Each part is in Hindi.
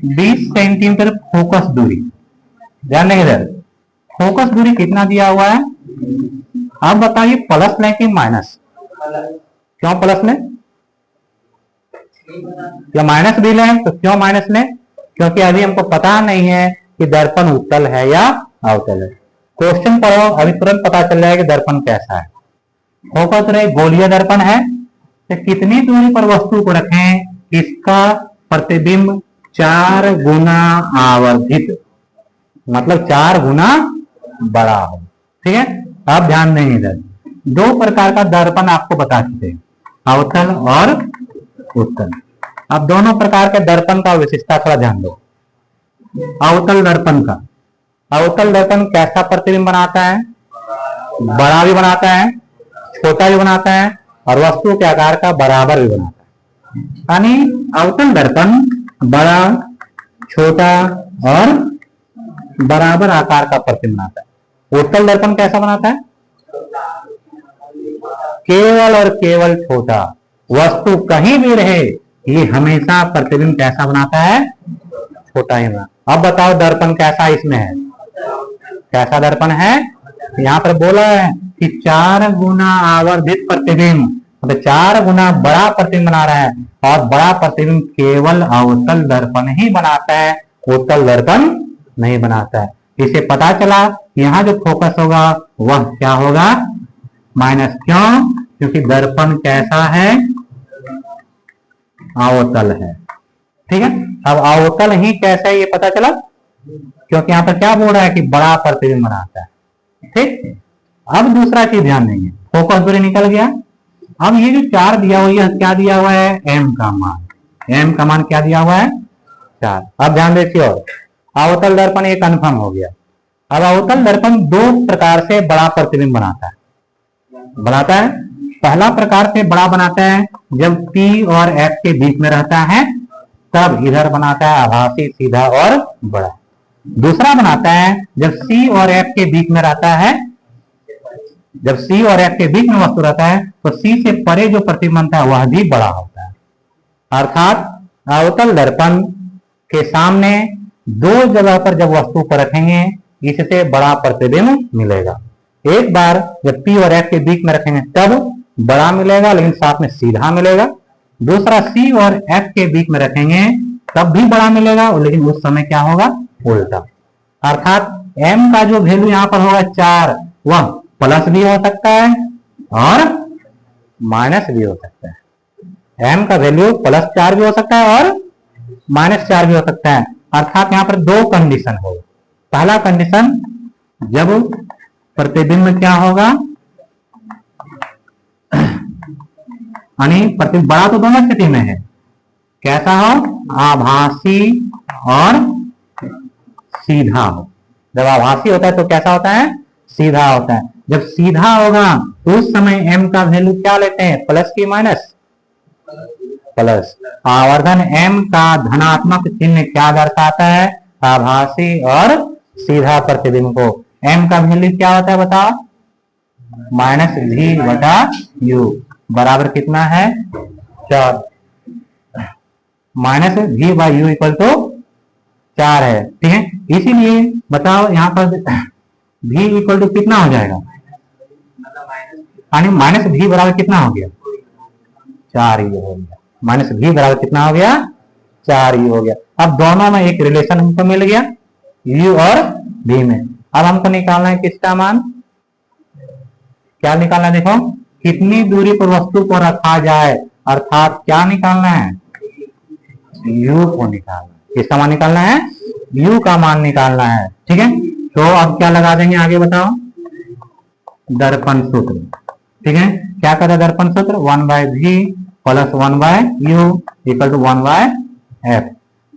20 सेंटीमीटर फोकस दूरी। ध्यान देंगे इधर, फोकस दूरी कितना दिया हुआ है। अब बताइए प्लस लें कि माइनस। क्यों प्लस लें, या माइनस भी लें? तो क्यों माइनस लें? क्योंकि अभी हमको पता नहीं है कि दर्पण उत्तल है या अवतल है। क्वेश्चन पढ़ो, अभी तुरंत पता चल जाएगा कि दर्पण कैसा है। फोकस रे गोलीय दर्पण है, तो कितनी दूरी पर वस्तु को रखें इसका प्रतिबिंब 4 गुना आवर्धित, मतलब 4 गुना बड़ा हो। ठीक है, अब ध्यान देंगे इधर, दो प्रकार का दर्पण आपको बता चुके, अवतल और उत्तल। अब दोनों प्रकार के दर्पण का विशेषता थोड़ा ध्यान दो। अवतल दर्पण का, अवतल दर्पण कैसा प्रतिबिंब बनाता है? बड़ा भी बनाता है, छोटा भी बनाता है, और वस्तु के आकार का बराबर भी बनाता है। यानी अवतल दर्पण बड़ा, छोटा और बराबर आकार का प्रतिबिंब बनाता है। उत्तल दर्पण कैसा बनाता है? केवल और केवल छोटा, वस्तु कहीं भी रहे ये हमेशा प्रतिबिंब कैसा बनाता है? छोटा ही बना। अब बताओ दर्पण कैसा इसमें है, कैसा दर्पण है? यहाँ पर बोला है कि 4 गुना आवर्धित प्रतिबिंब, मतलब 4 गुना बड़ा प्रतिबिंब बना रहा है, और बड़ा प्रतिबिंब केवल अवतल दर्पण ही बनाता है, उत्तल दर्पण नहीं बनाता है। इसे पता चला यहाँ जो फोकस होगा वह क्या होगा? माइनस। क्यों? क्योंकि दर्पण कैसा है? अवतल है। ठीक है, अब अवतल ही कैसा है ये पता चला, क्योंकि यहाँ पर क्या बोल रहा है कि बड़ा प्रतिबिंब बनाता है। ठीक, अब दूसरा चीज ध्यान देंगे, फोकस दूरी निकल गया। अब ये जो 4 दिया हुआ है, क्या दिया हुआ है? m का मान। m का मान क्या दिया हुआ है? 4। अब ध्यान देखिए, और अवतल दर्पण ये कंफर्म हो गया। अब अवतल दर्पण दो प्रकार से बड़ा प्रतिबिंब बनाता है। पहला प्रकार से बड़ा बनाता है जब P और F के बीच में रहता है, तब इधर बनाता है आभासी, सीधा और बड़ा। दूसरा बनाता है जब C और F के बीच में रहता है, जब C और F के बीच में वस्तु रहता है तो C से परे जो प्रतिबिंब बनता है वह भी बड़ा होता है। अर्थात अवतल दर्पण के सामने दो जगह पर जब वस्तु को रखेंगे इससे बड़ा प्रतिबिंब मिलेगा। एक बार जब P और F के बीच में रखेंगे तब बड़ा मिलेगा, लेकिन साथ में सीधा मिलेगा। दूसरा C और F के बीच में रखेंगे तब भी बड़ा मिलेगा, लेकिन उस समय क्या होगा? उल्टा। अर्थात m का जो वैल्यू यहाँ पर होगा 4, वह प्लस भी हो सकता है और माइनस भी हो सकता है। m का वैल्यू +4 भी हो सकता है और -4 भी हो सकता है। अर्थात यहाँ पर दो कंडीशन होगा। पहला कंडीशन जब प्रतिबिंब क्या होगा, यानी प्रतिबिंब बड़ा तो दोनों स्थिति में है, कैसा हो? आभासी और सीधा हो। जब आभासी होता है तो कैसा होता है? सीधा होता है। जब सीधा होगा तो उस समय m का वैल्यू क्या लेते हैं? प्लस की माइनस? प्लस। आवर्धन m का धनात्मक चिन्ह क्या दर्शाता है? आभासी और सीधा प्रतिबिंब को। m का वैल्यू क्या होता है बताओ? -v/u बराबर कितना है? 4। -v/u इक्वल टू 4 है। ठीक है, इसीलिए बताओ यहाँ पर v इक्वल टू कितना हो जाएगा? यानी -v बराबर कितना हो गया? 4 ही हो गया। -v बराबर कितना हो गया? 4 ही हो गया। अब दोनों में एक रिलेशन हमको मिल गया, u और v में। अब हमको निकालना है किसका मान? क्या निकालना है? देखो, कितनी दूरी पर वस्तु को रखा जाए, अर्थात क्या निकालना है? u को निकालना है। किसका मान निकालना है? u का मान निकालना है। ठीक है, तो अब क्या लगा देंगे आगे बताओ? दर्पण सूत्र। ठीक है, क्या कहता है दर्पण सूत्र? 1/v + 1/u equal to 1/f।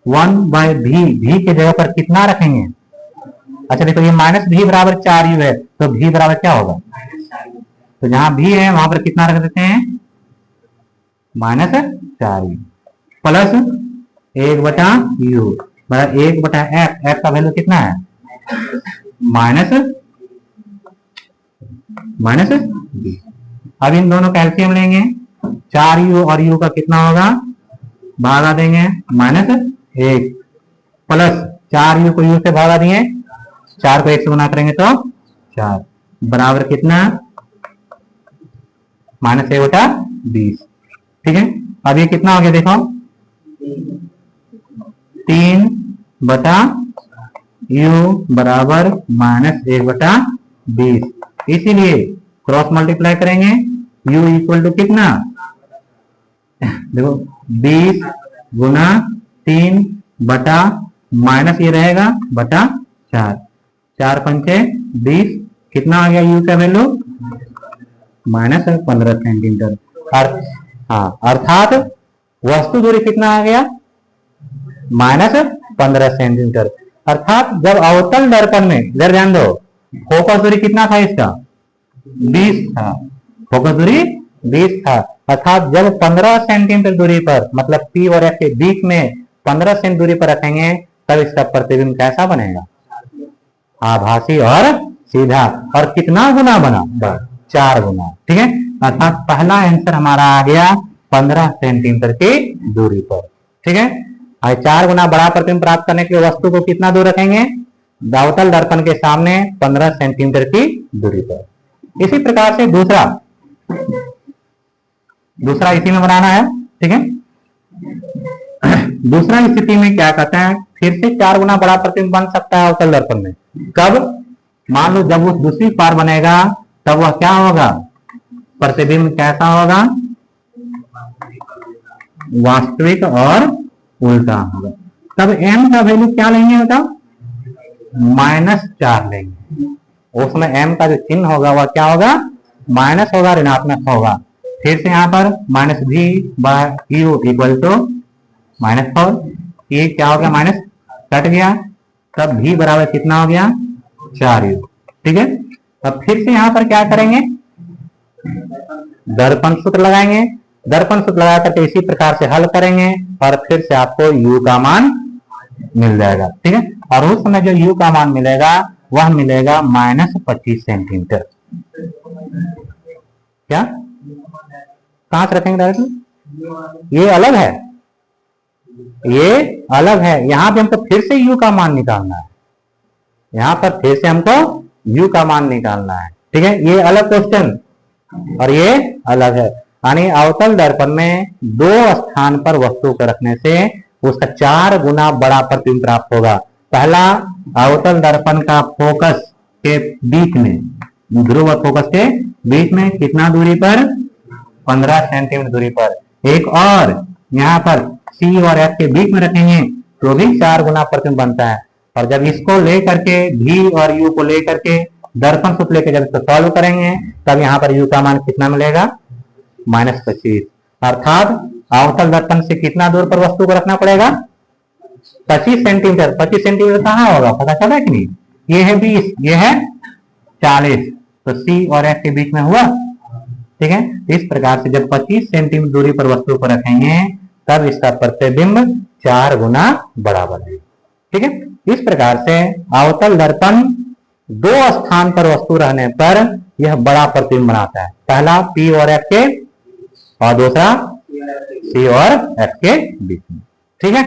1/v, v के जगह पर कितना रखेंगे? अच्छा देखो, ये -v बराबर 4u है, तो v बराबर क्या होगा? तो जहां v है वहां पर कितना रख देते हैं? -4u प्लस 1/u बराबर 1/f। f का वैल्यू कितना है? -v। अब इन दोनों का एलसीएम लेंगे, 4u और u का कितना होगा? भागा देंगे, -1। प्लस 4u को u से भागा दिए, 4 को 1 से गुना करेंगे तो 4 बराबर कितना, -1/20। ठीक है, अब ये कितना हो गया देखो, 3/u बराबर -1/20। इसीलिए क्रॉस मल्टीप्लाई करेंगे, u इक्वल टू कितना, देखो 20 गुना 3 बटा माइनस ये रहेगा बटा 4, 4 पंचे 20, कितना आ गया u का वैल्यू, -15 सेंटीमीटर। अर्थात वस्तु दूरी कितना आ गया, -15 सेंटीमीटर। अर्थात जब अवतल दर्पण में, इधर ध्यान दो, फोकस दूरी कितना था इसका, 20 था, फोकस दूरी 20 था। अर्थात जब 15 सेंटीमीटर दूरी पर, मतलब P और F के बीच में 15 सेंटीमीटर दूरी पर रखेंगे, तब इसका प्रतिबिंब कैसा बनेगा, आभासी और सीधा। और कितना गुना बना, 4 गुना। ठीक है, अर्थात पहला आंसर हमारा आ गया 15 सेंटीमीटर की दूरी पर। ठीक है, और 4 गुना बड़ा प्रतिबिंब प्राप्त करने के लिए वस्तु को कितना दूर रखेंगे, अवतल दर्पण के सामने 15 सेंटीमीटर की दूरी पर। इसी प्रकार से दूसरा इसी में बनाना है। ठीक है, दूसरा स्थिति में क्या कहते हैं, फिर से 4 गुना बड़ा प्रतिबिंब बन सकता है अवतल दर्पण में। कब, मान लो जब वो दूसरी बार बनेगा तब वह क्या होगा, प्रतिबिंब कैसा होगा, वास्तविक और उल्टा होगा। तब m का वैल्यू क्या लेंगे बताओ, -4 लेंगे। उसमें m का जो चिन्ह होगा वह क्या होगा, माइनस होगा, ऋणात्मक होगा। फिर से यहाँ पर -v/u इक्वल टू -4, ये क्या हो गया, माइनस कट गया, तब v बराबर कितना हो गया, 4u। ठीक है, अब फिर से यहाँ पर क्या करेंगे, दर्पण सूत्र लगाएंगे, दर्पण सूत्र लगा करके इसी प्रकार से हल करेंगे और फिर से आपको u का मान मिल जाएगा। ठीक है, और उस समय जो u का मान मिलेगा वह मिलेगा -25 सेंटीमीटर। क्या, कहां से रखेंगे डायरेक्ट, ये अलग है, ये अलग है। यहां पे हमको फिर से u का मान निकालना है, यहां पर फिर से हमको u का मान निकालना है। ठीक है, ये अलग क्वेश्चन और ये अलग है। यानी अवतल दर्पण में 2 स्थान पर वस्तु को रखने से उसका 4 गुना बड़ा प्रतिबिंब प्राप्त होगा। पहला, अवतल दर्पण का फोकस के बीच में, ध्रुव और फोकस के बीच में कितना दूरी पर, 15 सेंटीमीटर दूरी पर। एक और यहाँ पर C और F के बीच में रखेंगे तो भी 4 गुना प्रतिबिंब बनता है। और जब इसको लेकर के V और U को लेकर के दर्पण सूत्र लेकर जब इसको सॉल्व करेंगे तब यहाँ पर U का मान कितना मिलेगा, -25। अर्थात अवतल दर्पण से कितना दूर पर वस्तु को रखना पड़ेगा, 25 सेंटीमीटर। 25 सेंटीमीटर कहाँ होगा, पता चला है कि नहीं, ये है 20, ये है 40, तो C और F के बीच में हुआ। ठीक है, इस प्रकार से जब 25 सेंटीमीटर दूरी पर वस्तु को रखेंगे तब इसका प्रतिबिंब 4 गुना बड़ा बनेगा। ठीक है, इस प्रकार से अवतल दर्पण 2 स्थान पर वस्तु रहने पर यह बड़ा प्रतिबिंब बनाता है। पहला P और F के और दूसरा C और F के बीच में। ठीक है।